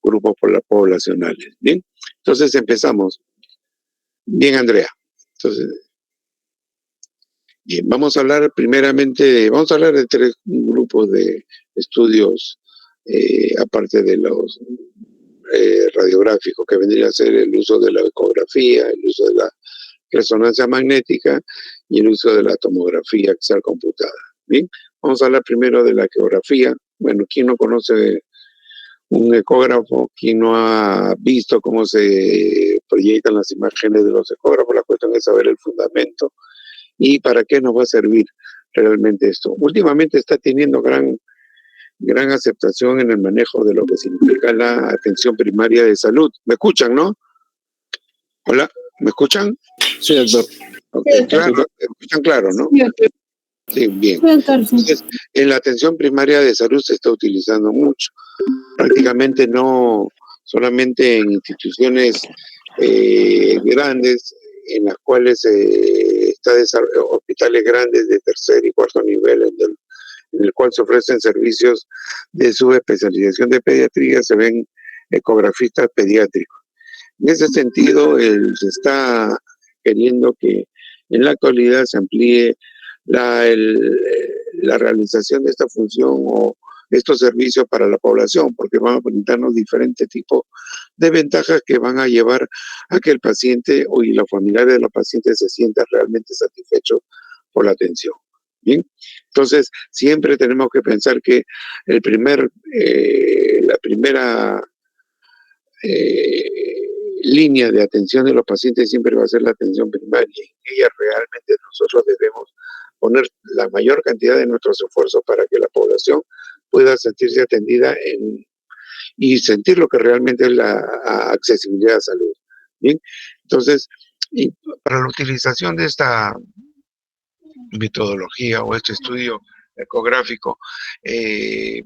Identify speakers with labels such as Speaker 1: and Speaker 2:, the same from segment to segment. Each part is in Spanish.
Speaker 1: grupos poblacionales. Bien, entonces empezamos. Bien, Andrea. Entonces, bien, vamos a hablar de tres grupos de estudios, aparte de los radiográficos, que vendría a ser el uso de la ecografía, el uso de la resonancia magnética y el uso de la tomografía axial computada. Bien, vamos a hablar primero de la ecografía. Bueno, ¿quién no conoce un ecógrafo? ¿Quién no ha visto cómo se proyectan las imágenes de los ecógrafos? La cuestión es saber el fundamento y para qué nos va a servir realmente esto. Últimamente está teniendo gran aceptación en el manejo de lo que significa la atención primaria de salud. ¿Me escuchan, no? Hola, ¿me escuchan?
Speaker 2: Sí, doctor.
Speaker 1: Okay, claro, ¿me escuchan claro, no? Sí, bien. Entonces, en la atención primaria de salud se está utilizando mucho. Prácticamente no solamente en instituciones grandes, en las cuales hospitales grandes de tercer y cuarto nivel, en el cual se ofrecen servicios de subespecialización de pediatría, se ven ecografistas pediátricos. En ese sentido, se está queriendo que en la actualidad se amplíe la realización de esta función o estos servicios para la población, porque van a brindarnos diferentes tipos de ventajas que van a llevar a que el paciente y los familiares de los pacientes se sientan realmente satisfechos por la atención. Bien, entonces siempre tenemos que pensar que la primera línea de atención de los pacientes siempre va a ser la atención primaria, y en ella realmente nosotros debemos poner la mayor cantidad de nuestros esfuerzos para que la población pueda sentirse atendida y sentir lo que realmente es la accesibilidad a salud. Bien, entonces, y para la utilización de esta metodología o este estudio ecográfico,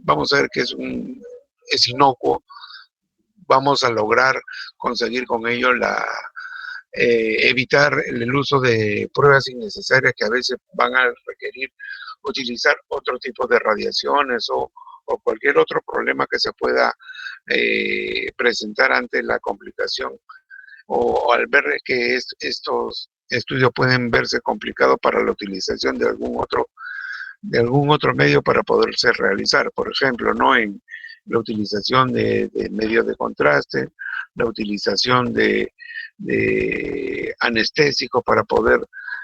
Speaker 1: vamos a ver que es inocuo. Vamos a lograr conseguir con ello evitar el uso de pruebas innecesarias que a veces van a requerir utilizar otro tipo de radiaciones o cualquier otro problema que se pueda presentar ante la complicación o al ver que estos estudios pueden verse complicados para la utilización de algún otro medio para poderse realizar. Por ejemplo, ¿no? En la utilización de medios de contraste, la utilización de anestésicos para poder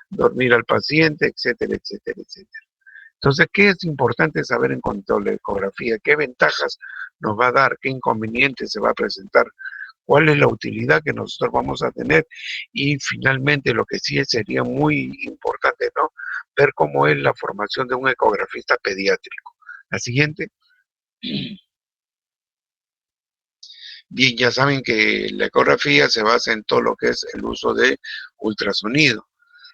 Speaker 1: dormir al paciente, etcétera, etcétera, etcétera. Entonces, ¿qué es importante saber en cuanto a la ecografía? ¿Qué ventajas nos va a dar? ¿Qué inconvenientes se va a presentar? ¿Cuál es la utilidad que nosotros vamos a tener? Y finalmente, lo que sí sería muy importante, ¿no? Ver cómo es la formación de un ecografista pediátrico. La siguiente. Bien, ya saben que la ecografía se basa en todo lo que es el uso de ultrasonido.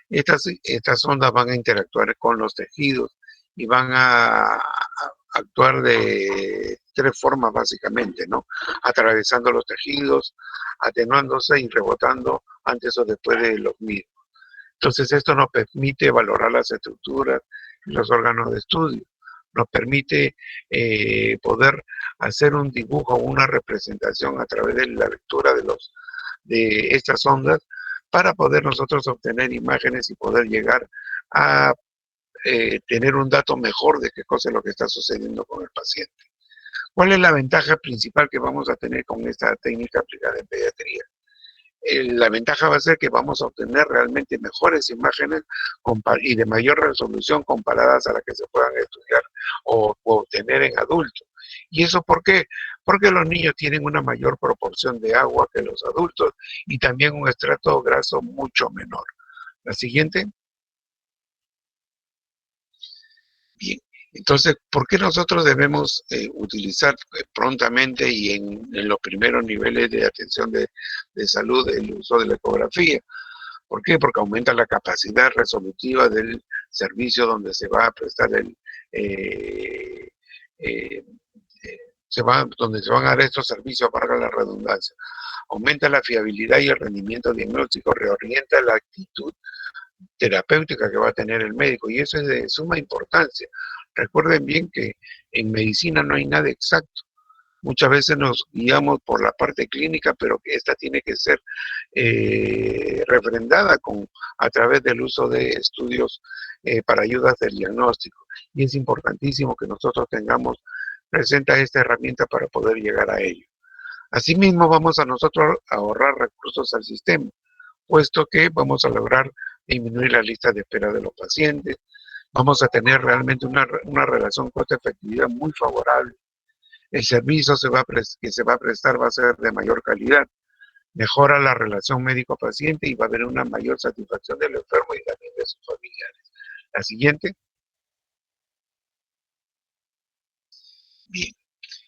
Speaker 1: Estas ondas van a interactuar con los tejidos y van a actuar de tres formas básicamente, ¿no? Atravesando los tejidos, atenuándose y rebotando antes o después de los mismos. Entonces esto nos permite valorar las estructuras y los órganos de estudio. Nos permite poder hacer un dibujo o una representación a través de la lectura de estas ondas para poder nosotros obtener imágenes y poder llegar a tener un dato mejor de qué cosa es lo que está sucediendo con el paciente. ¿Cuál es la ventaja principal que vamos a tener con esta técnica aplicada en pediatría? La ventaja va a ser que vamos a obtener realmente mejores imágenes y de mayor resolución comparadas a las que se puedan estudiar o obtener en adultos. ¿Y eso por qué? Porque los niños tienen una mayor proporción de agua que los adultos y también un estrato graso mucho menor. La siguiente. Bien. Entonces, ¿por qué nosotros debemos utilizar prontamente y en los primeros niveles de atención de salud el uso de la ecografía? ¿Por qué? Porque aumenta la capacidad resolutiva del servicio donde se va a prestar donde se van a dar estos servicios, para la redundancia. Aumenta la fiabilidad y el rendimiento diagnóstico, reorienta la actitud terapéutica que va a tener el médico, y eso es de suma importancia. Recuerden bien que en medicina no hay nada exacto. Muchas veces nos guiamos por la parte clínica, pero que esta tiene que ser refrendada a través del uso de estudios para ayudas del diagnóstico. Y es importantísimo que nosotros tengamos presente esta herramienta para poder llegar a ello. Asimismo, vamos a nosotros a ahorrar recursos al sistema, puesto que vamos a lograr disminuir la lista de espera de los pacientes, vamos a tener realmente una relación costo-efectividad muy favorable. El servicio que se va a prestar va a ser de mayor calidad, mejora la relación médico-paciente y va a haber una mayor satisfacción del enfermo y también de sus familiares. La siguiente. Bien.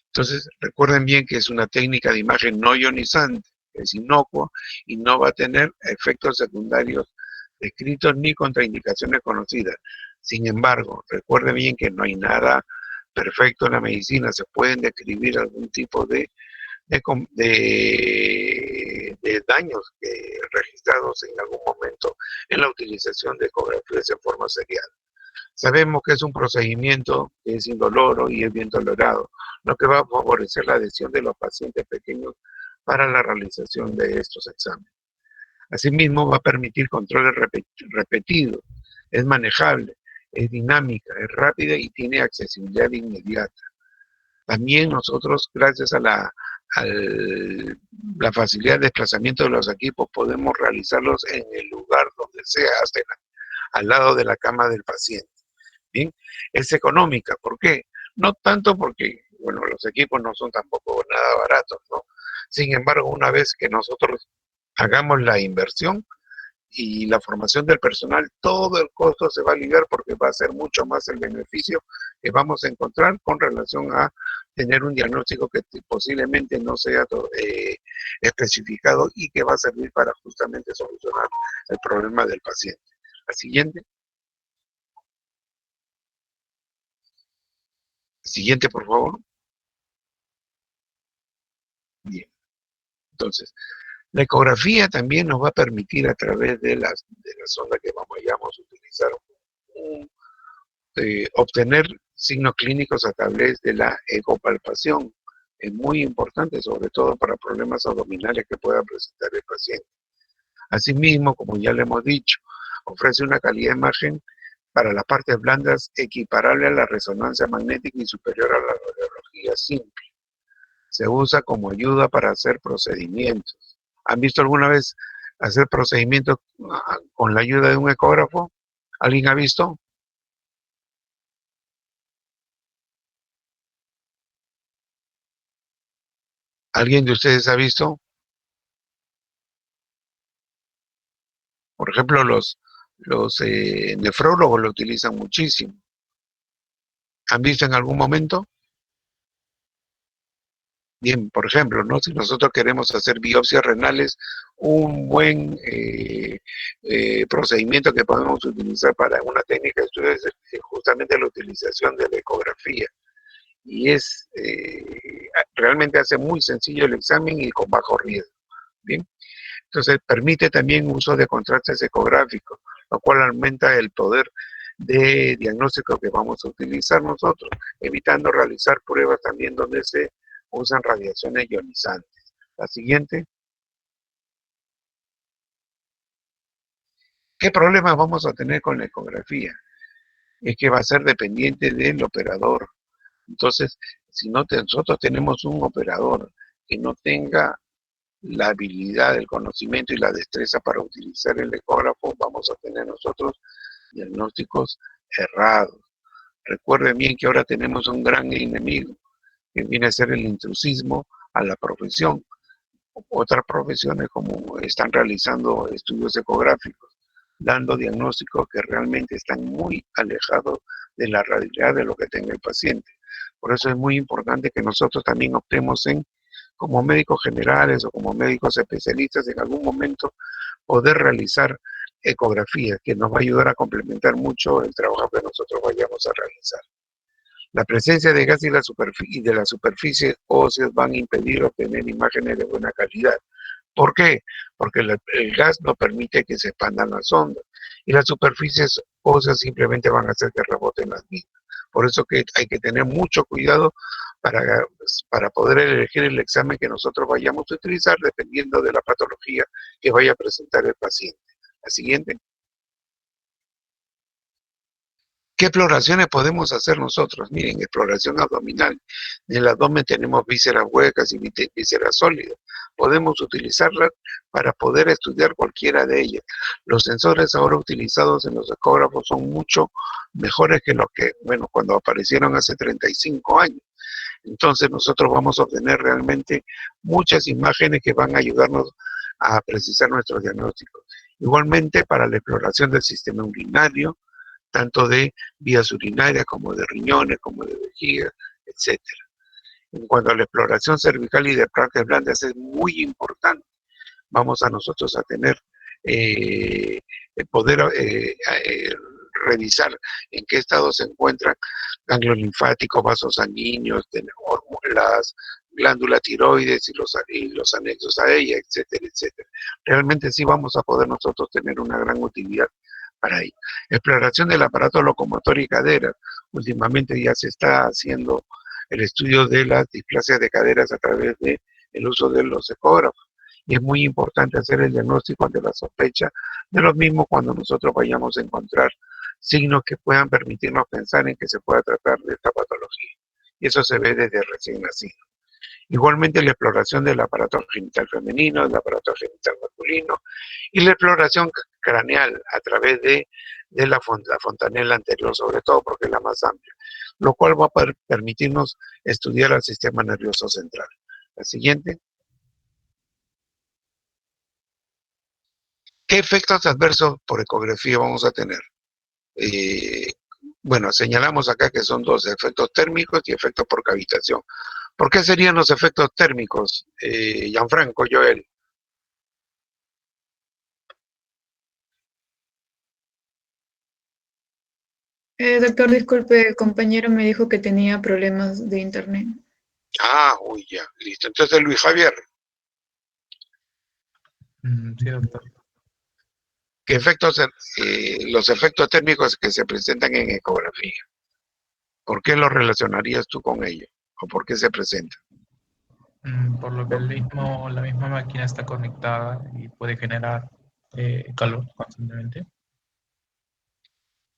Speaker 1: Entonces, recuerden bien que es una técnica de imagen no ionizante, es inocua y no va a tener efectos secundarios descritos ni contraindicaciones conocidas. Sin embargo, recuerden bien que no hay nada perfecto en la medicina, se pueden describir algún tipo de daños registrados en algún momento en la utilización de ecografías en forma serial. Sabemos que es un procedimiento que es indoloro y es bien tolerado, lo que va a favorecer la adhesión de los pacientes pequeños para la realización de estos exámenes. Asimismo, va a permitir controles repetidos, es manejable, es dinámica, es rápida y tiene accesibilidad inmediata. También nosotros, gracias a la facilidad de desplazamiento de los equipos, podemos realizarlos en el lugar donde sea, hasta al lado de la cama del paciente. Bien, es económica. ¿Por qué? No tanto porque, bueno, los equipos no son tampoco nada baratos, ¿no? Sin embargo, una vez que nosotros hagamos la inversión y la formación del personal, todo el costo se va a aliviar porque va a ser mucho más el beneficio que vamos a encontrar con relación a tener un diagnóstico que posiblemente no sea especificado y que va a servir para justamente solucionar el problema del paciente. La siguiente. Siguiente, por favor. Bien. Entonces, la ecografía también nos va a permitir a través de la sonda que vamos a utilizar obtener signos clínicos a través de la ecopalpación. Es muy importante, sobre todo para problemas abdominales que pueda presentar el paciente. Asimismo, como ya le hemos dicho, ofrece una calidad de imagen para las partes blandas equiparable a la resonancia magnética y superior a la radiología simple. Se usa como ayuda para hacer procedimientos. ¿Han visto alguna vez hacer procedimientos con la ayuda de un ecógrafo? ¿Alguien ha visto? ¿Alguien de ustedes ha visto? Por ejemplo, los nefrólogos lo utilizan muchísimo. ¿Han visto en algún momento? Bien, por ejemplo, ¿no? Si nosotros queremos hacer biopsias renales, un buen procedimiento que podemos utilizar para una técnica de estudio es justamente la utilización de la ecografía. Y realmente hace muy sencillo el examen y con bajo riesgo. Bien, entonces permite también uso de contrastes ecográficos, lo cual aumenta el poder de diagnóstico que vamos a utilizar nosotros, evitando realizar pruebas también donde se usan radiaciones ionizantes. La siguiente. ¿Qué problemas vamos a tener con la ecografía? Es que va a ser dependiente del operador. Entonces, si nosotros tenemos un operador que no tenga la habilidad, el conocimiento y la destreza para utilizar el ecógrafo, vamos a tener nosotros diagnósticos errados. Recuerden bien que ahora tenemos un gran enemigo, que viene a ser el intrusismo a la profesión. Otras profesiones como están realizando estudios ecográficos, dando diagnósticos que realmente están muy alejados de la realidad de lo que tenga el paciente. Por eso es muy importante que nosotros también optemos como médicos generales o como médicos especialistas, en algún momento poder realizar ecografías, que nos va a ayudar a complementar mucho el trabajo que nosotros vayamos a realizar. La presencia de gas y de la superficie óseas van a impedir obtener imágenes de buena calidad. ¿Por qué? Porque el gas no permite que se expandan las ondas y las superficies óseas simplemente van a hacer que reboten las mismas. Por eso que hay que tener mucho cuidado para poder elegir el examen que nosotros vayamos a utilizar dependiendo de la patología que vaya a presentar el paciente. La siguiente. ¿Qué exploraciones podemos hacer nosotros? Miren, exploración abdominal. En el abdomen tenemos vísceras huecas y vísceras sólidas. Podemos utilizarlas para poder estudiar cualquiera de ellas. Los sensores ahora utilizados en los ecógrafos son mucho mejores que los que, bueno, cuando aparecieron hace 35 años. Entonces nosotros vamos a obtener realmente muchas imágenes que van a ayudarnos a precisar nuestros diagnósticos. Igualmente para la exploración del sistema urinario, tanto de vías urinarias como de riñones, como de vejiga, etc. En cuanto a la exploración cervical y de partes blandas es muy importante. Vamos a nosotros a tener, poder revisar en qué estado se encuentran ganglios linfáticos, vasos sanguíneos, las glándulas tiroides y los anexos a ella, etcétera, etcétera. Realmente sí vamos a poder nosotros tener una gran utilidad para ello. Exploración del aparato locomotor y cadera. Últimamente ya se está haciendo el estudio de las displasias de caderas a través de el uso de los ecógrafos. Y es muy importante hacer el diagnóstico ante la sospecha de los mismos cuando nosotros vayamos a encontrar signos que puedan permitirnos pensar en que se pueda tratar de esta patología. Y eso se ve desde recién nacido. Igualmente la exploración del aparato genital femenino, del aparato genital masculino y la exploración craneal a través de la fontanela anterior, sobre todo porque es la más amplia, lo cual va a permitirnos estudiar al sistema nervioso central. La siguiente. ¿Qué efectos adversos por ecografía vamos a tener? Bueno, señalamos acá que son dos, efectos térmicos y efectos por cavitación. ¿Por qué serían los efectos térmicos, Gianfranco, Joel?
Speaker 2: Doctor, disculpe, el compañero me dijo que tenía problemas de internet.
Speaker 1: Ah, uy, ya, listo. Entonces, Luis Javier,
Speaker 3: Sí, doctor.
Speaker 1: ¿qué efectos, los efectos térmicos que se presentan en ecografía? ¿Por qué los relacionarías tú con ello? ¿O por qué se presentan?
Speaker 3: Por lo que la misma máquina está conectada y puede generar calor constantemente.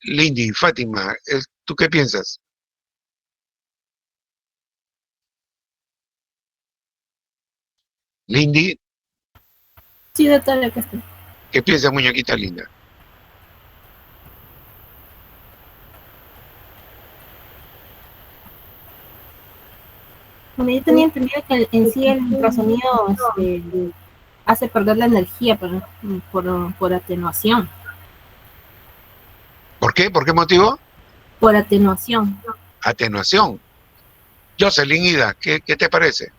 Speaker 1: Lindy, Fátima, ¿tú qué piensas? Lindy,
Speaker 4: Sí, doctor, acá estoy.
Speaker 1: ¿qué piensas, muñequita linda?
Speaker 4: Bueno, yo tenía entendido que en sí el ultrasonido hace perder la energía por atenuación.
Speaker 1: ¿Por qué? ¿Por qué motivo?
Speaker 4: Por atenuación.
Speaker 1: Atenuación. Jocelyn Ida, ¿qué te parece?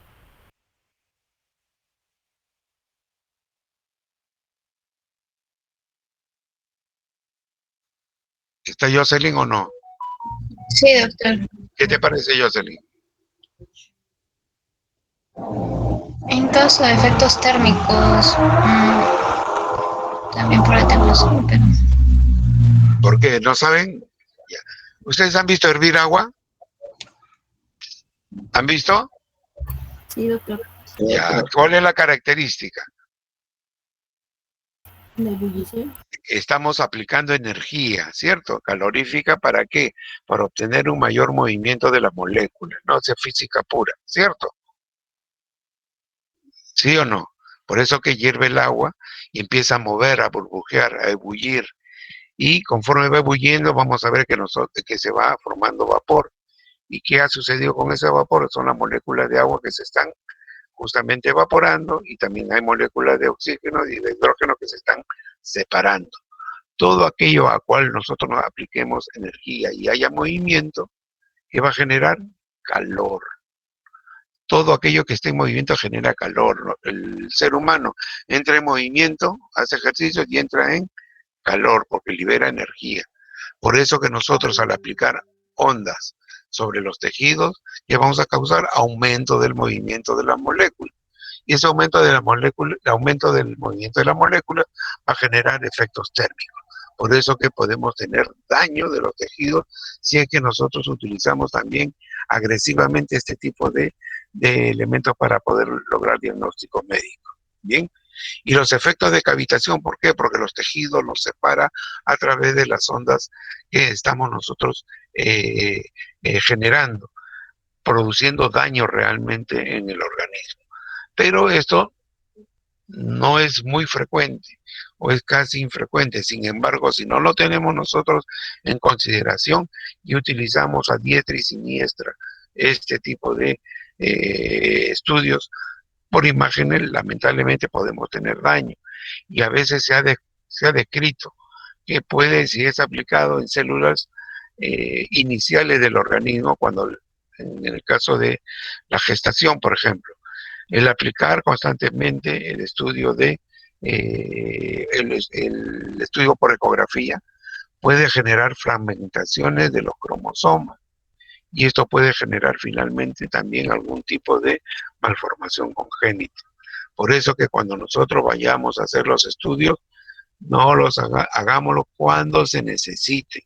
Speaker 1: ¿Está Jocelyn o no?
Speaker 2: Sí, doctor.
Speaker 1: ¿Qué te parece, Jocelyn?
Speaker 2: En caso de efectos térmicos, también por atenuación, pero...
Speaker 1: ¿Por qué? ¿No saben? Ya. ¿Ustedes han visto hervir agua? ¿Han visto?
Speaker 4: Sí, doctor.
Speaker 1: Ya. ¿Cuál es la característica?
Speaker 4: La ebullición.
Speaker 1: Estamos aplicando energía, ¿cierto? Calorífica, ¿para qué? Para obtener un mayor movimiento de las moléculas, no es física pura, ¿cierto? ¿Sí o no? Por eso que hierve el agua y empieza a mover, a burbujear, a ebullir. Y conforme va ebulliendo, vamos a ver que se va formando vapor. ¿Y qué ha sucedido con ese vapor? Son las moléculas de agua que se están justamente evaporando y también hay moléculas de oxígeno y de hidrógeno que se están separando. Todo aquello a cual nosotros nos apliquemos energía y haya movimiento, que va a generar calor. Todo aquello que esté en movimiento genera calor, ¿no? El ser humano entra en movimiento, hace ejercicio y entra en calor porque libera energía. Por eso que nosotros al aplicar ondas sobre los tejidos, ya vamos a causar aumento del movimiento de las moléculas. Y ese aumento de la molécula, el aumento del movimiento de la molécula va a generar efectos térmicos. Por eso que podemos tener daño de los tejidos si es que nosotros utilizamos también agresivamente este tipo de elementos para poder lograr diagnósticos médicos. Bien. Y los efectos de cavitación, ¿por qué? Porque los tejidos los separa a través de las ondas que estamos nosotros generando, produciendo daño realmente en el organismo. Pero esto no es muy frecuente o es casi infrecuente. Sin embargo, si no lo tenemos nosotros en consideración y utilizamos a diestra y siniestra este tipo de estudios por imágenes, lamentablemente podemos tener daño. Y a veces se ha descrito que puede, si es aplicado en células iniciales del organismo, cuando en el caso de la gestación, por ejemplo, el aplicar constantemente el estudio de el estudio por ecografía puede generar fragmentaciones de los cromosomas y esto puede generar finalmente también algún tipo de malformación congénita. Por eso que cuando nosotros vayamos a hacer los estudios, no los hagámoslo cuando se necesite,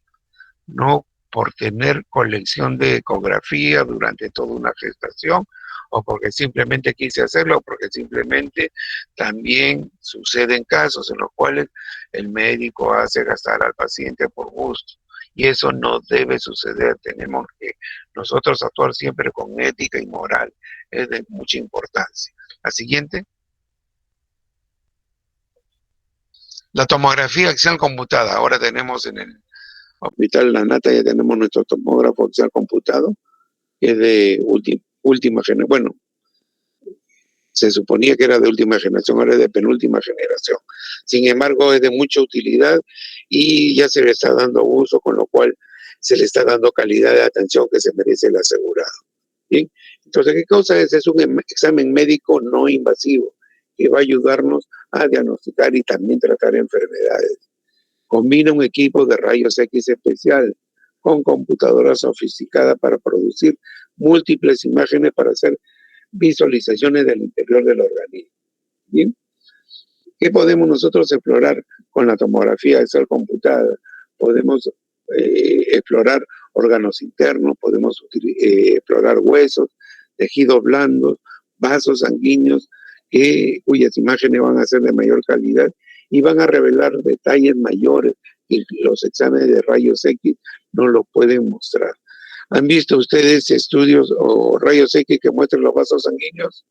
Speaker 1: no por tener colección de ecografía durante toda una gestación, o porque simplemente quise hacerlo, o porque simplemente también suceden casos en los cuales el médico hace gastar al paciente por gusto. Y eso no debe suceder. Tenemos que nosotros actuar siempre con ética y moral. Es de mucha importancia. La siguiente. La tomografía axial computada. Ahora tenemos en el Hospital La Nata, ya tenemos nuestro tomógrafo axial computado, que es de última generación. Bueno, se suponía que era de última generación, ahora es de penúltima generación. Sin embargo, es de mucha utilidad y ya se le está dando uso, con lo cual se le está dando calidad de atención que se merece el asegurado. ¿Bien? Entonces, ¿qué cosa es? Es un examen médico no invasivo que va a ayudarnos a diagnosticar y también tratar enfermedades. Combina un equipo de rayos X especial con computadora sofisticada para producir múltiples imágenes para hacer visualizaciones del interior del organismo. ¿Bien? ¿Qué podemos nosotros explorar con la tomografía axial computada? Podemos explorar órganos internos, podemos explorar huesos, tejidos blandos, vasos sanguíneos, cuyas imágenes van a ser de mayor calidad y van a revelar detalles mayores y los exámenes de rayos X no lo pueden mostrar. ¿Han visto ustedes estudios o rayos X que muestran los vasos sanguíneos?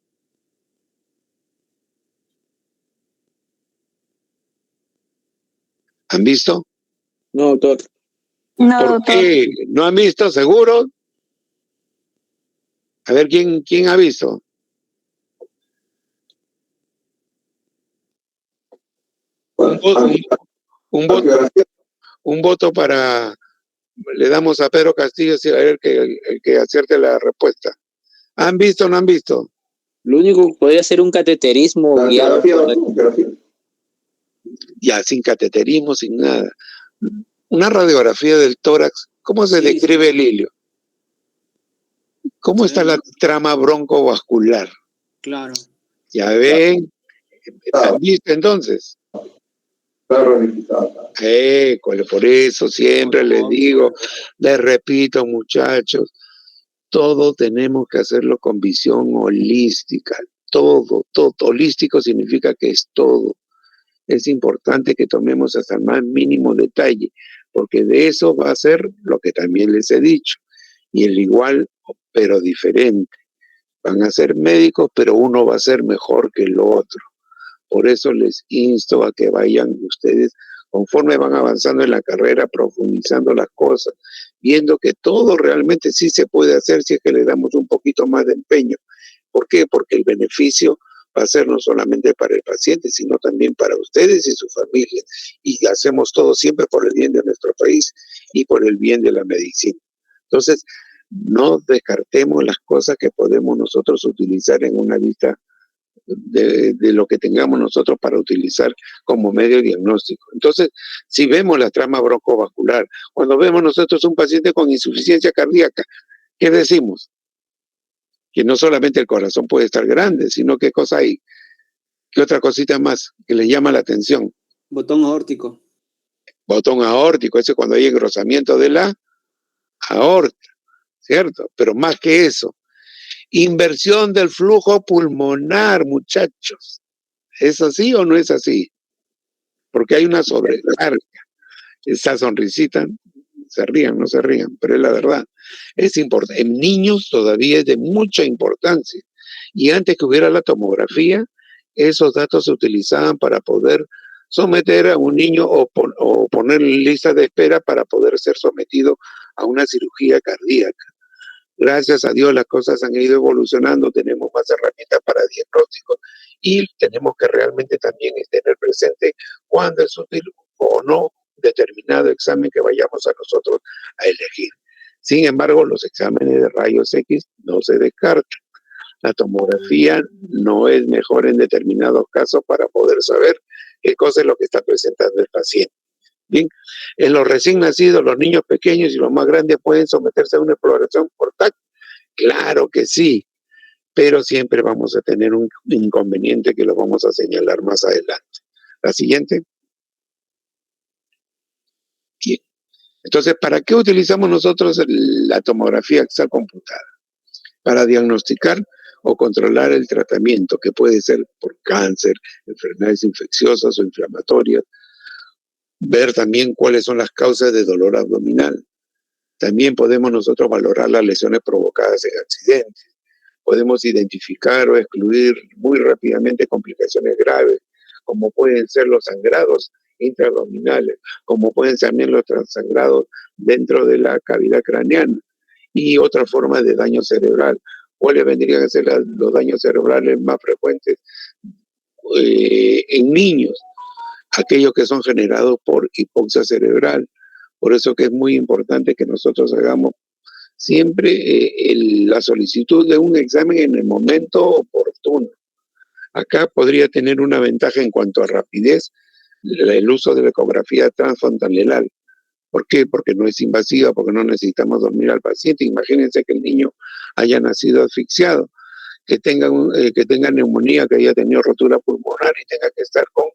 Speaker 1: ¿Han visto?
Speaker 5: No, doctor.
Speaker 6: No,
Speaker 1: ¿Por
Speaker 6: doctor.
Speaker 1: qué? ¿No han visto? ¿Seguro? A ver, ¿quién ha visto? Un voto para... Le damos a Pedro Castillo, a ver el que acierte la respuesta. ¿Han visto o no han visto?
Speaker 5: Lo único que podría ser un cateterismo guiado.
Speaker 1: Ya, sin cateterismo, sin nada. Una radiografía del tórax, ¿cómo se describe el hilio? ¿Cómo está la trama broncovascular?
Speaker 5: Claro.
Speaker 1: Ya ven, ¿han visto entonces? Por eso siempre les digo, les repito, muchachos, todo tenemos que hacerlo con visión holística. Todo. Holístico significa que es todo. Es importante que tomemos hasta el más mínimo detalle, porque de eso va a ser lo que también les he dicho. Y el igual, pero diferente. Van a ser médicos, pero uno va a ser mejor que el otro. Por eso les insto a que vayan ustedes, conforme van avanzando en la carrera, profundizando las cosas, viendo que todo realmente sí se puede hacer si es que le damos un poquito más de empeño. ¿Por qué? Porque el beneficio va a ser no solamente para el paciente, sino también para ustedes y su familia. Y hacemos todo siempre por el bien de nuestro país y por el bien de la medicina. Entonces, no descartemos las cosas que podemos nosotros utilizar en una vista de lo que tengamos nosotros para utilizar como medio diagnóstico. Entonces, si vemos la trama broncovascular, cuando vemos nosotros un paciente con insuficiencia cardíaca, ¿qué decimos? Que no solamente el corazón puede estar grande, sino qué cosa hay, qué otra cosita más que le llama la atención.
Speaker 5: Botón aórtico.
Speaker 1: botón aórtico, ese es cuando hay engrosamiento de la aorta, ¿cierto? Pero más que eso, inversión del flujo pulmonar, muchachos. ¿Es así o no es así? Porque hay una sobrecarga. Esa sonrisita, se rían, no se rían, pero es la verdad. Es importante. En niños todavía es de mucha importancia. Y antes que hubiera la tomografía, esos datos se utilizaban para poder someter a un niño o poner en lista de espera para poder ser sometido a una cirugía cardíaca. Gracias a Dios las cosas han ido evolucionando, tenemos más herramientas para diagnóstico y tenemos que realmente también tener presente cuándo es útil o no determinado examen que vayamos a nosotros a elegir. Sin embargo, los exámenes de rayos X no se descartan. La tomografía no es mejor en determinados casos para poder saber qué cosa es lo que está presentando el paciente. Bien, en los recién nacidos, los niños pequeños y los más grandes pueden someterse a una exploración por TAC. Claro que sí, pero siempre vamos a tener un inconveniente que lo vamos a señalar más adelante. La siguiente. Bien. Entonces, ¿para qué utilizamos nosotros la tomografía axial computada? Para diagnosticar o controlar el tratamiento, que puede ser por cáncer, enfermedades infecciosas o inflamatorias. Ver también cuáles son las causas de dolor abdominal. También podemos nosotros valorar las lesiones provocadas en accidentes. Podemos identificar o excluir muy rápidamente complicaciones graves, como pueden ser los sangrados intraabdominales, como pueden ser también los sangrados dentro de la cavidad craneana y otras formas de daño cerebral. ¿Cuáles vendrían a ser los daños cerebrales más frecuentes en niños? Aquellos que son generados por hipoxia cerebral. Por eso que es muy importante que nosotros hagamos siempre la solicitud de un examen en el momento oportuno. Acá podría tener una ventaja en cuanto a rapidez el uso de la ecografía transfrontal. ¿Por qué? Porque no es invasiva, porque no necesitamos dormir al paciente. Imagínense que el niño haya nacido asfixiado, que tenga neumonía, que haya tenido rotura pulmonar y tenga que estar con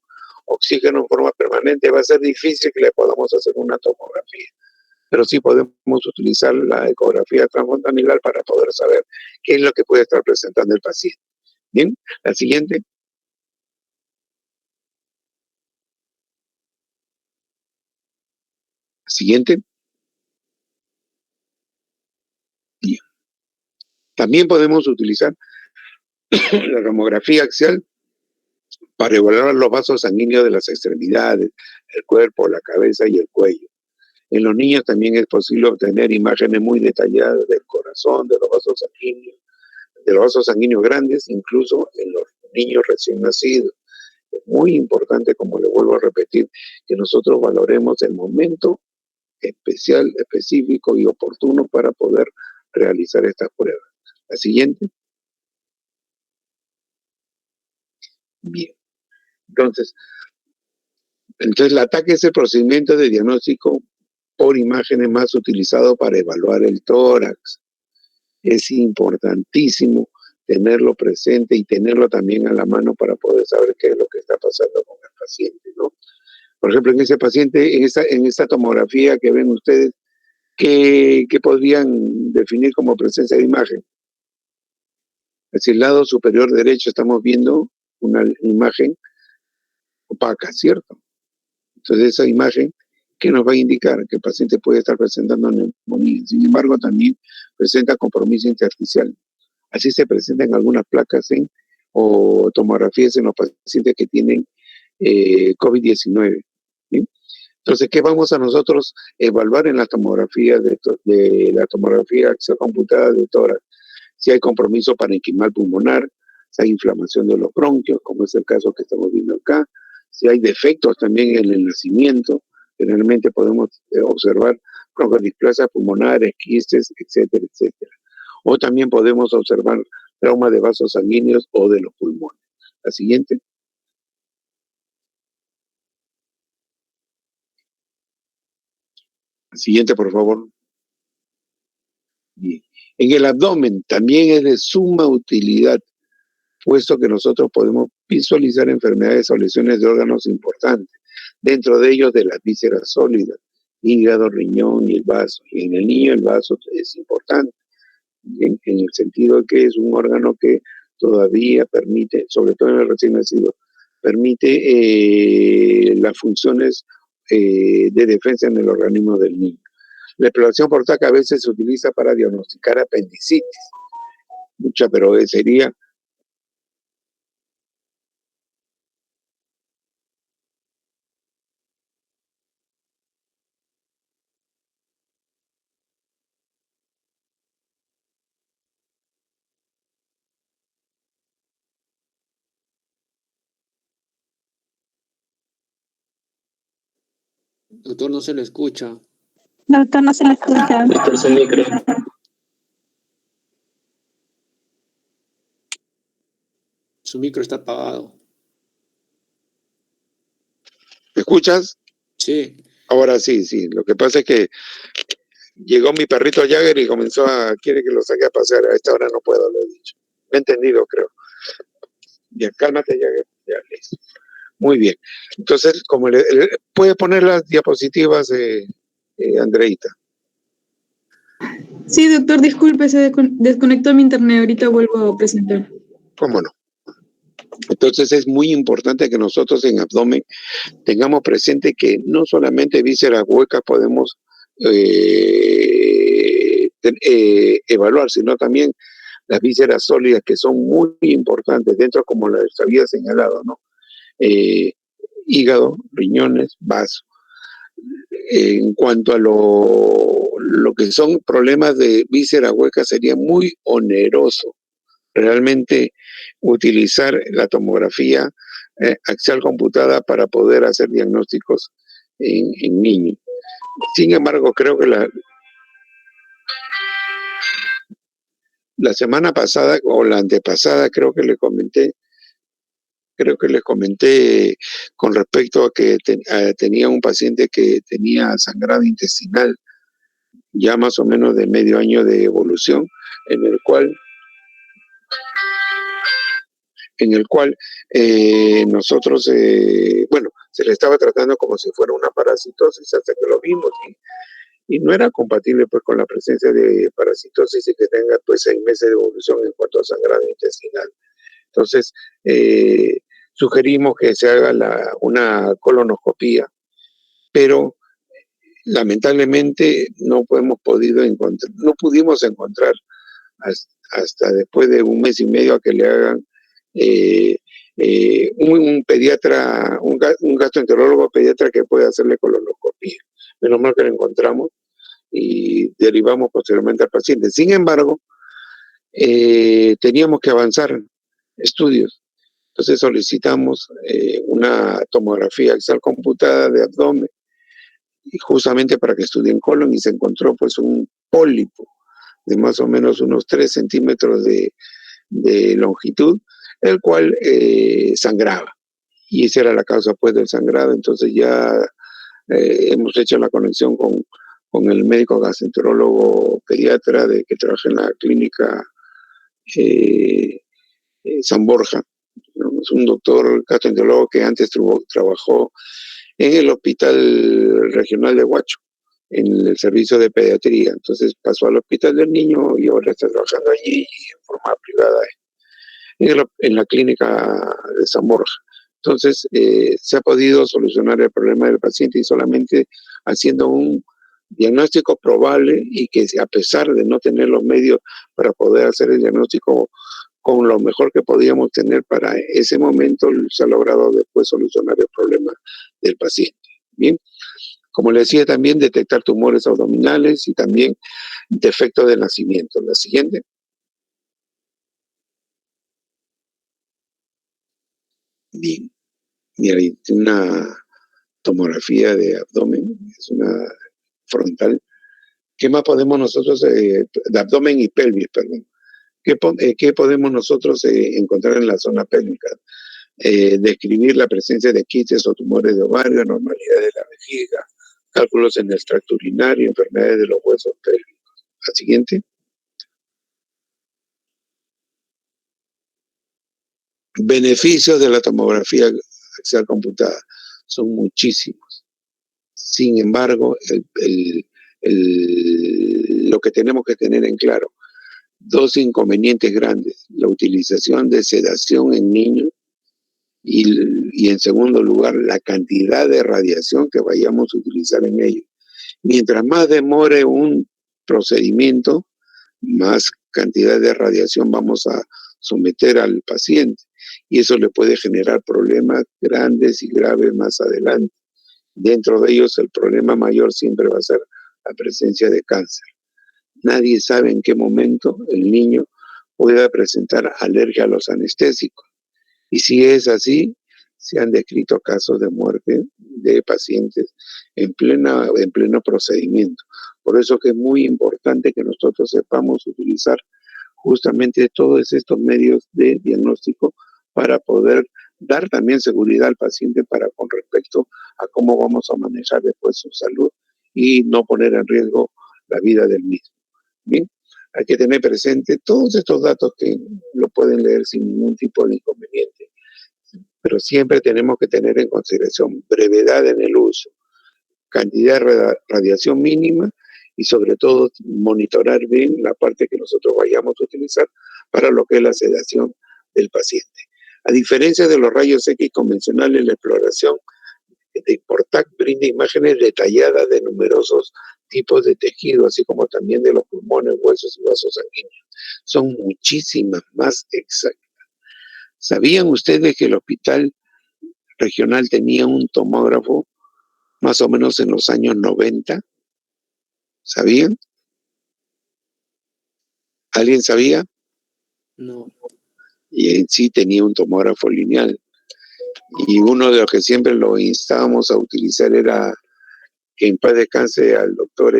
Speaker 1: oxígeno en forma permanente. Va a ser difícil que le podamos hacer una tomografía, pero sí podemos utilizar la ecografía transfrontal para poder saber qué es lo que puede estar presentando el paciente. Bien, la siguiente. Siguiente. Bien. También podemos utilizar la tomografía axial para evaluar los vasos sanguíneos de las extremidades, el cuerpo, la cabeza y el cuello. En los niños también es posible obtener imágenes muy detalladas del corazón, de los vasos sanguíneos grandes, incluso en los niños recién nacidos. Es muy importante, como le vuelvo a repetir, que nosotros valoremos el momento especial, específico y oportuno para poder realizar estas pruebas. La siguiente. Bien. Entonces, la TAC es el procedimiento de diagnóstico por imágenes más utilizado para evaluar el tórax. Es importantísimo tenerlo presente y tenerlo también a la mano para poder saber qué es lo que está pasando con el paciente, ¿no? Por ejemplo, en ese paciente, en esta tomografía que ven ustedes, ¿qué podrían definir como presencia de imagen? Hacia el lado superior derecho estamos viendo una imagen opaca, ¿cierto? Entonces esa imagen, ¿qué nos va a indicar? Que el paciente puede estar presentando neumonía. Sin embargo, también presenta compromiso intersticial. Así se presentan algunas placas o tomografías en los pacientes que tienen COVID-19. ¿sí? Entonces, ¿qué vamos a nosotros evaluar en la tomografía de la tomografía axial computada de tórax? Si hay compromiso parenquimal pulmonar, si hay inflamación de los bronquios, como es el caso que estamos viendo acá, si hay defectos también en el nacimiento, generalmente podemos observar broncolidisplasia pulmonares, quistes, etcétera, etcétera. O también podemos observar trauma de vasos sanguíneos o de los pulmones. La siguiente. La siguiente, por favor. Bien. En el abdomen también es de suma utilidad, puesto que nosotros podemos visualizar enfermedades o lesiones de órganos importantes. dentro de ellos de las vísceras sólidas, hígado, riñón y el vaso. Y en el niño el vaso es importante, en el sentido de que es un órgano que todavía permite, sobre todo en el recién nacido, permite las funciones de defensa en el organismo del niño. La exploración por TAC a veces se utiliza para diagnosticar apendicitis. Mucha, pero sería...
Speaker 5: Doctor, no se le escucha.
Speaker 6: Doctor, no se le escucha.
Speaker 5: Doctor, su micro. Su micro está apagado.
Speaker 1: ¿Me escuchas?
Speaker 5: Sí.
Speaker 1: Ahora sí, sí. Lo que pasa es que llegó mi perrito Jagger y quiere que lo saque a pasear. A esta hora no puedo, le he dicho. Me he entendido, creo. Ya, cálmate, Jagger. Ya, listo. Muy bien. Entonces, ¿puede poner las diapositivas, Andreita?
Speaker 2: Sí, doctor, disculpe, se desconectó mi internet. Ahorita vuelvo a presentar.
Speaker 1: ¿Cómo no? Entonces es muy importante que nosotros en abdomen tengamos presente que no solamente vísceras huecas podemos evaluar, sino también las vísceras sólidas, que son muy importantes dentro, como les había señalado, ¿no? Hígado, riñones, vaso. En cuanto a lo que son problemas de vísceras huecas, sería muy oneroso realmente utilizar la tomografía axial computada para poder hacer diagnósticos en niños. Sin embargo, creo que la semana pasada o la antepasada creo que les comenté con respecto a que tenía un paciente que tenía sangrado intestinal ya más o menos de medio año de evolución, en el cual nosotros, se le estaba tratando como si fuera una parasitosis hasta que lo vimos y no era compatible pues con la presencia de parasitosis y que tenga pues 6 meses de evolución en cuanto a sangrado intestinal. Entonces, sugerimos que se haga una colonoscopía, pero lamentablemente no pudimos encontrar hasta después de 1 mes y medio a que le hagan un pediatra, un gastroenterólogo pediatra que puede hacerle colonoscopía. Menos mal que lo encontramos y derivamos posteriormente al paciente. Sin embargo, teníamos que avanzar estudios. Entonces solicitamos una tomografía axial computada de abdomen, y justamente para que estudien colon, y se encontró pues un pólipo de más o menos unos 3 centímetros de longitud, el cual sangraba. Y esa era la causa pues del sangrado. Entonces ya hemos hecho la conexión con el médico gastroenterólogo pediatra que trabaja en la clínica San Borja, ¿no? Es un doctor gastroenterólogo que antes trabajó en el Hospital Regional de Huacho, en el servicio de pediatría. Entonces pasó al Hospital del Niño y ahora está trabajando allí en forma privada en la clínica de San Borja. Entonces se ha podido solucionar el problema del paciente y solamente haciendo un diagnóstico probable, y que a pesar de no tener los medios para poder hacer el diagnóstico con lo mejor que podíamos tener para ese momento, se ha logrado después solucionar el problema del paciente. Bien, como le decía, también detectar tumores abdominales y también defectos de nacimiento. La siguiente. Bien, mira, una tomografía de abdomen, es una frontal. ¿Qué más podemos nosotros, de abdomen y pelvis, perdón? ¿Qué podemos nosotros encontrar en la zona pélvica? Describir la presencia de quistes o tumores de ovario, anormalidad de la vejiga, cálculos en el tracto urinario, enfermedades de los huesos pélvicos. La siguiente. Beneficios de la tomografía axial computada. son muchísimos. Sin embargo, lo que tenemos que tener en claro, dos inconvenientes grandes: la utilización de sedación en niños y en segundo lugar, la cantidad de radiación que vayamos a utilizar en ellos. Mientras más demore un procedimiento, más cantidad de radiación vamos a someter al paciente, y eso le puede generar problemas grandes y graves más adelante. Dentro de ellos, el problema mayor siempre va a ser la presencia de cáncer. Nadie sabe en qué momento el niño pueda presentar alergia a los anestésicos. Y si es así, se han descrito casos de muerte de pacientes en pleno procedimiento. Por eso que es muy importante que nosotros sepamos utilizar justamente todos estos medios de diagnóstico para poder dar también seguridad al paciente con respecto a cómo vamos a manejar después su salud y no poner en riesgo la vida del mismo. Bien, hay que tener presente todos estos datos que lo pueden leer sin ningún tipo de inconveniente, pero siempre tenemos que tener en consideración brevedad en el uso, cantidad de radiación mínima y sobre todo monitorar bien la parte que nosotros vayamos a utilizar para lo que es la sedación del paciente. A diferencia de los rayos X convencionales, la exploración de Portac brinda imágenes detalladas de numerosos tipos de tejido, así como también de los pulmones, huesos y vasos sanguíneos. Son muchísimas más exactas. ¿Sabían ustedes que el hospital regional tenía un tomógrafo más o menos en los años 90? ¿Sabían? ¿Alguien sabía?
Speaker 5: No.
Speaker 1: Y en sí tenía un tomógrafo lineal. Y uno de los que siempre lo instábamos a utilizar era, que en paz descanse, al doctor,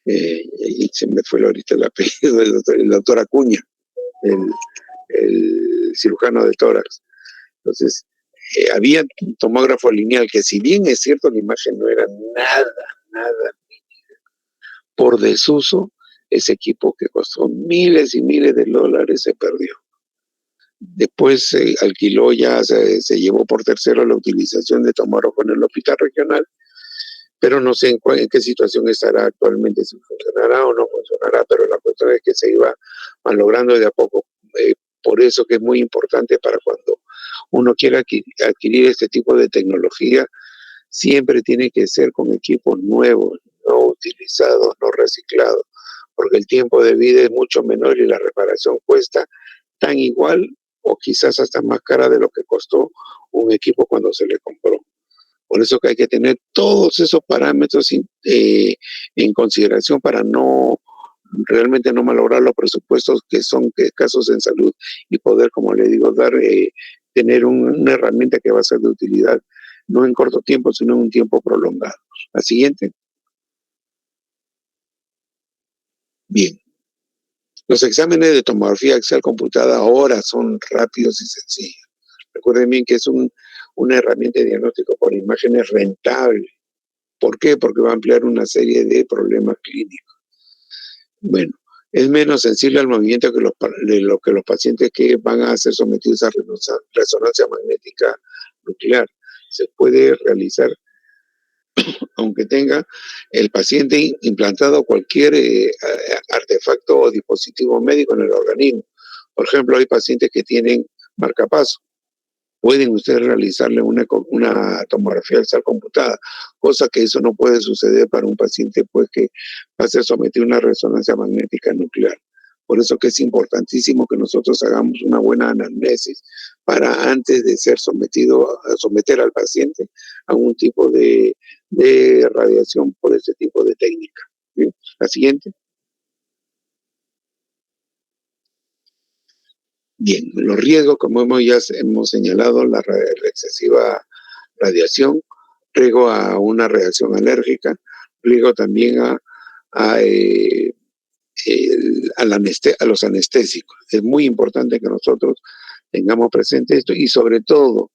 Speaker 1: se me fue ahorita el apellido, el doctor Acuña, el cirujano de tórax. Entonces, había un tomógrafo lineal que, si bien es cierto, la imagen no era nada, por desuso, ese equipo que costó miles y miles de dólares se perdió. Después se alquiló, ya se llevó por tercero la utilización de tomógrafo en el hospital regional, pero no sé en qué situación estará actualmente, si funcionará o no funcionará, pero la cuestión es que se iba malogrando de a poco. Por eso que es muy importante, para cuando uno quiera adquirir este tipo de tecnología, siempre tiene que ser con equipos nuevos, no utilizados, no reciclados, porque el tiempo de vida es mucho menor y la reparación cuesta tan igual o quizás hasta más cara de lo que costó un equipo cuando se le compró. Por eso que hay que tener todos esos parámetros en consideración para realmente no malograr los presupuestos que son escasos en salud, y poder, como le digo, tener una herramienta que va a ser de utilidad, no en corto tiempo, sino en un tiempo prolongado. La siguiente. Bien. Los exámenes de tomografía axial computada ahora son rápidos y sencillos. Recuerden bien que es una herramienta de diagnóstico por imágenes rentable. ¿Por qué? Porque va a ampliar una serie de problemas clínicos. Bueno, es menos sensible al movimiento que los pacientes que van a ser sometidos a resonancia magnética nuclear. Se puede realizar aunque tenga el paciente implantado cualquier artefacto o dispositivo médico en el organismo. Por ejemplo, hay pacientes que tienen marcapaso. Pueden ustedes realizarle una tomografía axial computada, cosa que eso no puede suceder para un paciente pues que va a ser sometido a una resonancia magnética nuclear. Por eso que es importantísimo que nosotros hagamos una buena anamnesis para, antes de someter al paciente a un tipo de radiación por ese tipo de técnica. ¿Bien? La siguiente. Bien, los riesgos, como ya hemos señalado, la excesiva radiación, riesgo a una reacción alérgica, riesgo también a los anestésicos. Es muy importante que nosotros tengamos presente esto, y sobre todo,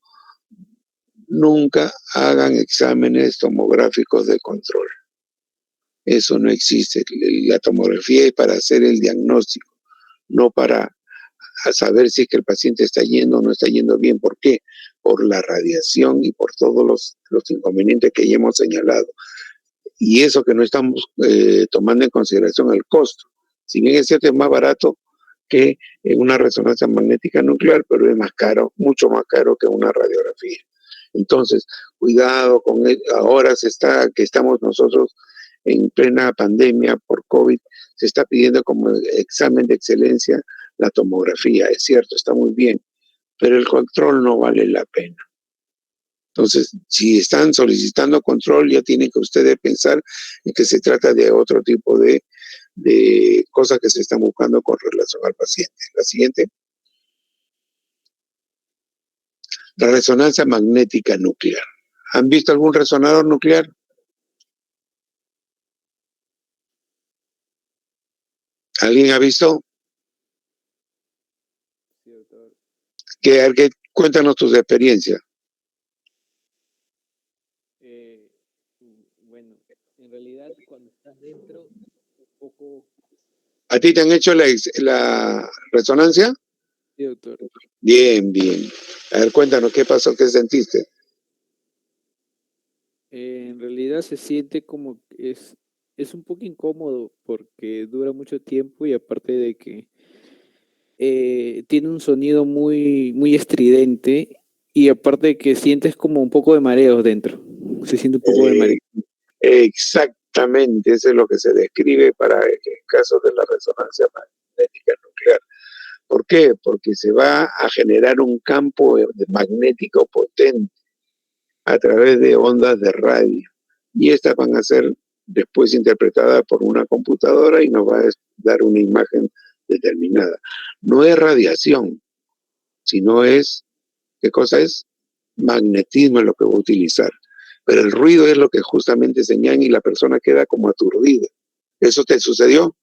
Speaker 1: nunca hagan exámenes tomográficos de control. Eso no existe. La tomografía es para hacer el diagnóstico, no para saber si es que el paciente está yendo o no está yendo bien. ¿Por qué? por la radiación y por todos los inconvenientes que ya hemos señalado. Y eso que no estamos tomando en consideración el costo. Si bien es cierto, es más barato que una resonancia magnética nuclear, pero es más caro, mucho más caro que una radiografía. Entonces, cuidado con ahora que estamos nosotros en plena pandemia por COVID, se está pidiendo como examen de excelencia la tomografía. Es cierto, está muy bien, pero el control no vale la pena. Entonces, si están solicitando control, ya tienen que ustedes pensar en que se trata de otro tipo de cosas que se están buscando con relación al paciente. La siguiente. La resonancia magnética nuclear. ¿Han visto algún resonador nuclear? ¿Alguien ha visto?
Speaker 7: Sí, doctor.
Speaker 1: Cuéntanos tus experiencias.
Speaker 7: Bueno, en realidad cuando estás dentro, un poco...
Speaker 1: ¿A ti te han hecho la resonancia?
Speaker 7: Sí, doctor.
Speaker 1: Bien, bien. A ver, cuéntanos, ¿qué pasó? ¿Qué sentiste?
Speaker 7: En realidad se siente como que es un poco incómodo porque dura mucho tiempo y aparte de que tiene un sonido muy estridente y aparte de que sientes como un poco de mareos dentro. Se siente un poco de mareo.
Speaker 1: Exactamente, eso es lo que se describe para el caso de la resonancia magnética nuclear. ¿Por qué? Porque se va a generar un campo magnético potente a través de ondas de radio. Y estas van a ser después interpretadas por una computadora y nos va a dar una imagen determinada. No es radiación, sino es, ¿qué cosa es? Magnetismo es lo que va a utilizar. Pero el ruido es lo que justamente señala y la persona queda como aturdida. ¿Eso te sucedió,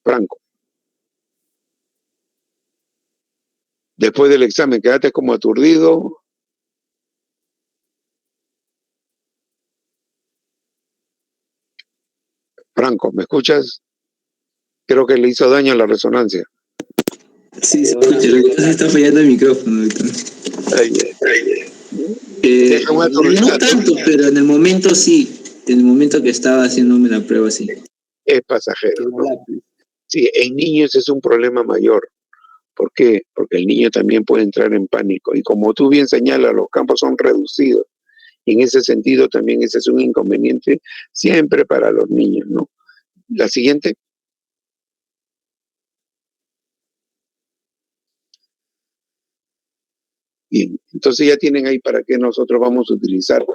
Speaker 1: Franco? Después del examen, quedaste como aturdido. Franco, ¿me escuchas? Creo que le hizo daño a la resonancia.
Speaker 8: Sí, se escucha. Lo que pasa es que está fallando el micrófono, doctor. No tanto, pero en el momento sí. En el momento que estaba haciéndome la prueba, sí.
Speaker 1: Es pasajero, ¿no? Sí, en niños es un problema mayor. ¿Por qué? Porque el niño también puede entrar en pánico. Y como tú bien señalas, los campos son reducidos. Y en ese sentido también ese es un inconveniente siempre para los niños, ¿no? La siguiente. Bien, entonces ya tienen ahí para qué nosotros vamos a utilizar.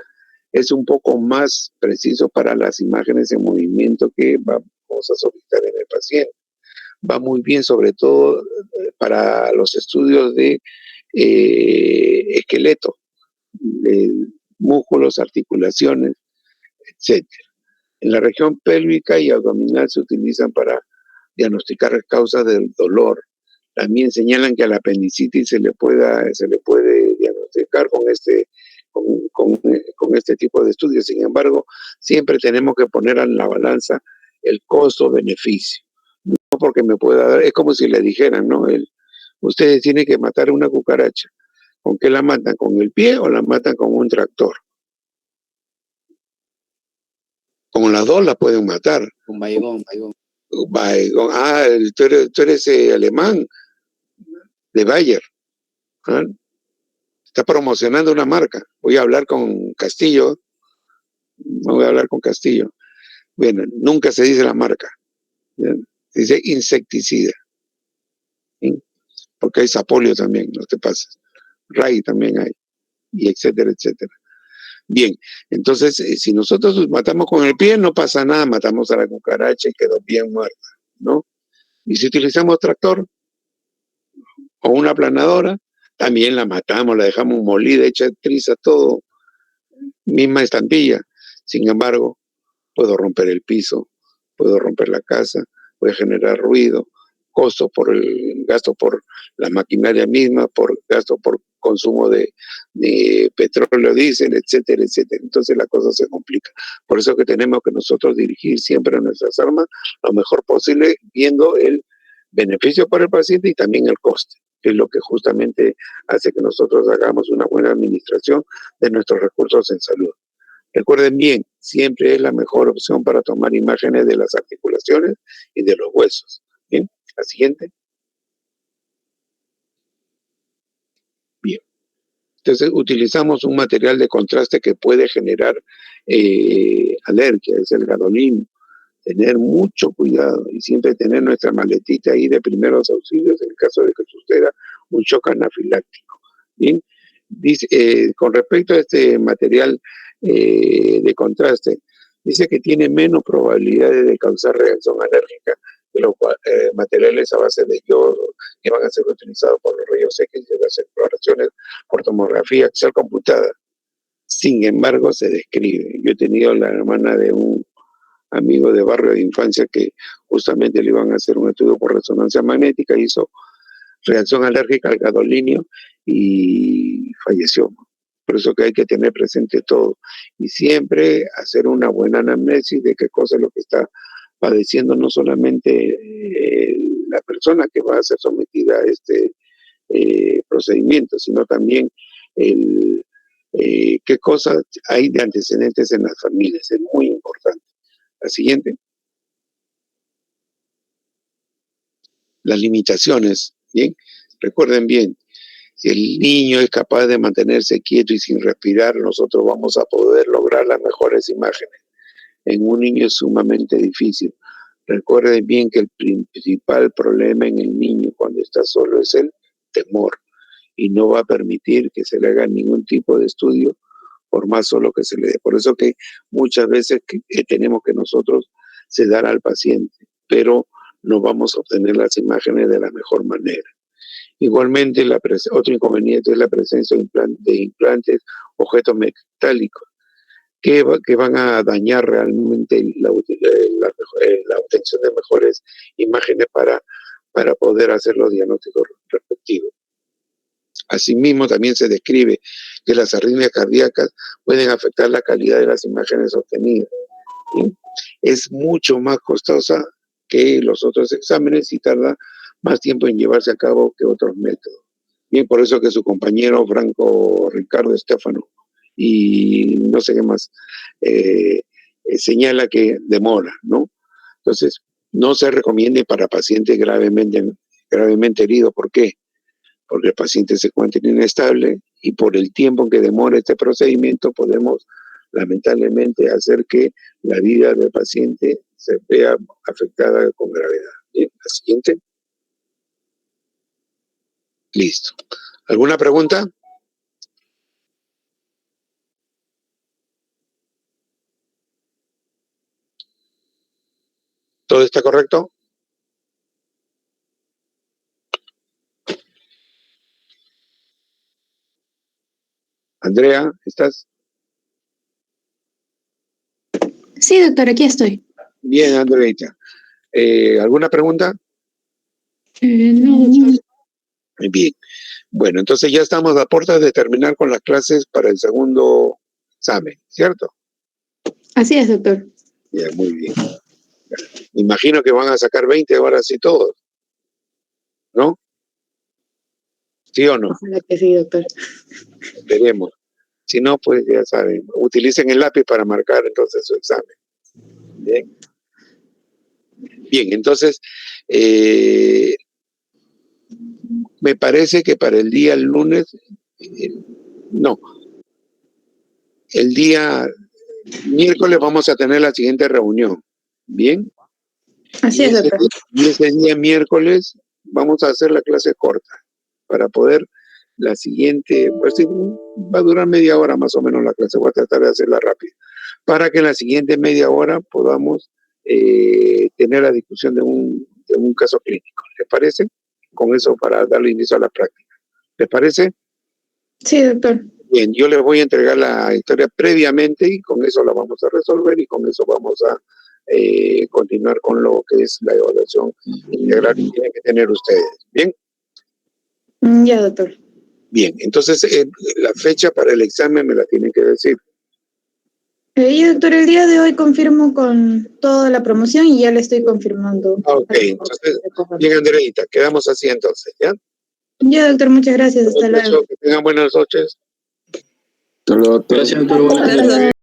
Speaker 1: Es un poco más preciso para las imágenes en movimiento que vamos a solicitar en el paciente. Va muy bien sobre todo para los estudios de esqueleto, de músculos, articulaciones, etc. En la región pélvica y abdominal se utilizan para diagnosticar causas del dolor. También señalan que a la apendicitis se le puede diagnosticar con este tipo de estudios. Sin embargo, siempre tenemos que poner en la balanza el costo-beneficio. No porque me pueda dar, es como si le dijeran, ¿no? Ustedes tienen que matar una cucaracha. ¿Con qué la matan? ¿Con el pie o la matan con un tractor? Con las dos la pueden matar.
Speaker 5: Con Baigón.
Speaker 1: Baigón. Ah, tú eres alemán, de Bayer. ¿Ah? Está promocionando una marca. Voy a hablar con Castillo. No voy a hablar con Castillo. Bueno, nunca se dice la marca. ¿Bien? Se dice insecticida. ¿Sí? Porque hay sapolio también, no te pases. Ray también hay. Y etcétera, etcétera. Bien, entonces, si nosotros matamos con el pie, no pasa nada, matamos a la cucaracha y quedó bien muerta, ¿no? Y si utilizamos tractor o una aplanadora, también la matamos, la dejamos molida, hecha triza, todo, misma estampilla. Sin embargo, puedo romper el piso, puedo romper la casa, puede generar ruido, costo por el gasto por la maquinaria misma, por gasto por consumo de petróleo, diésel, etcétera, etcétera. Entonces la cosa se complica. Por eso que tenemos que nosotros dirigir siempre nuestras armas lo mejor posible, viendo el beneficio para el paciente y también el coste. que es lo que justamente hace que nosotros hagamos una buena administración de nuestros recursos en salud. Recuerden bien, siempre es la mejor opción para tomar imágenes de las articulaciones y de los huesos. Bien, la siguiente. Bien. Entonces, utilizamos un material de contraste que puede generar alergia, es el gadolino. Tener mucho cuidado y siempre tener nuestra maletita ahí de primeros auxilios en el caso de que suceda un shock anafiláctico. Bien, dice, con respecto a este material de contraste, dice que tiene menos probabilidades de causar reacción alérgica que los materiales a base de yodo que van a ser utilizados por los rayos X y las exploraciones por tomografía axial computada. Sin embargo, se describe. Yo he tenido la hermana de un amigo de barrio de infancia que justamente le iban a hacer un estudio por resonancia magnética, hizo reacción alérgica al gadolinio y falleció. Por eso que hay que tener presente todo y siempre hacer una buena anamnesis de qué cosa es lo que está padeciendo no solamente la persona que va a ser sometida a este procedimiento, sino también qué cosas hay de antecedentes en las familias. Es muy importante. La siguiente. Las limitaciones, ¿bien? Recuerden bien, si el niño es capaz de mantenerse quieto y sin respirar, nosotros vamos a poder lograr las mejores imágenes. En un niño es sumamente difícil. Recuerden bien que el principal problema en el niño cuando está solo es el temor y no va a permitir que se le haga ningún tipo de estudio por más solo que se le dé. Por eso que muchas veces tenemos que nosotros sedar al paciente, pero no vamos a obtener las imágenes de la mejor manera. Igualmente, otro inconveniente es la presencia de implantes, objetos metálicos, que van a dañar realmente la obtención de mejores imágenes para poder hacer los diagnósticos respectivos. Asimismo, también se describe que las arritmias cardíacas pueden afectar la calidad de las imágenes obtenidas. ¿Sí? Es mucho más costosa que los otros exámenes y tarda más tiempo en llevarse a cabo que otros métodos. Bien, por eso que su compañero Franco Ricardo Estefano y no sé qué más señala que demora, ¿no? Entonces, no se recomiende para pacientes gravemente heridos. ¿Por qué? Porque el paciente se encuentra inestable y por el tiempo que demora este procedimiento podemos lamentablemente hacer que la vida del paciente se vea afectada con gravedad. Bien, la siguiente. Listo. ¿Alguna pregunta? ¿Todo está correcto? Andrea, ¿estás?
Speaker 6: Sí, doctor, aquí estoy.
Speaker 1: Bien, Andreita. ¿Alguna pregunta?
Speaker 6: No, doctor.
Speaker 1: Bien. Bueno, entonces ya estamos a puertas de terminar con las clases para el segundo examen, ¿cierto?
Speaker 6: Así es, doctor.
Speaker 1: Ya, muy bien. Me imagino que van a sacar 20 horas y todos, ¿no? ¿Sí o no?
Speaker 6: Ojalá que sí, doctor.
Speaker 1: Esperemos. Si no, pues ya saben, utilicen el lápiz para marcar entonces su examen. Bien. Bien, entonces, me parece que para el día lunes, no, el día miércoles vamos a tener la siguiente reunión. Bien.
Speaker 6: Así es, doctor.
Speaker 1: Y ese día miércoles vamos a hacer la clase corta para poder la siguiente, pues va a durar media hora más o menos la clase, voy a tratar de hacerla rápida, para que en la siguiente media hora podamos tener la discusión de un caso clínico. ¿Les parece? Con eso para darle inicio a la práctica. ¿Les parece?
Speaker 6: Sí, doctor.
Speaker 1: Bien, yo les voy a entregar la historia previamente y con eso la vamos a resolver y con eso vamos a continuar con lo que es la evaluación integral que tienen que tener ustedes. ¿Bien?
Speaker 6: Ya, doctor.
Speaker 1: Bien, entonces la fecha para el examen me la tienen que decir.
Speaker 6: Y doctor, el día de hoy confirmo con toda la promoción y ya le estoy confirmando.
Speaker 1: Ok, entonces, bien, Andreita, quedamos así entonces, ¿ya?
Speaker 6: Ya, doctor, muchas gracias. Hasta luego.
Speaker 1: Que tengan buenas noches.
Speaker 5: Hasta luego, doctor.
Speaker 8: Gracias, doctor. Buenas noches.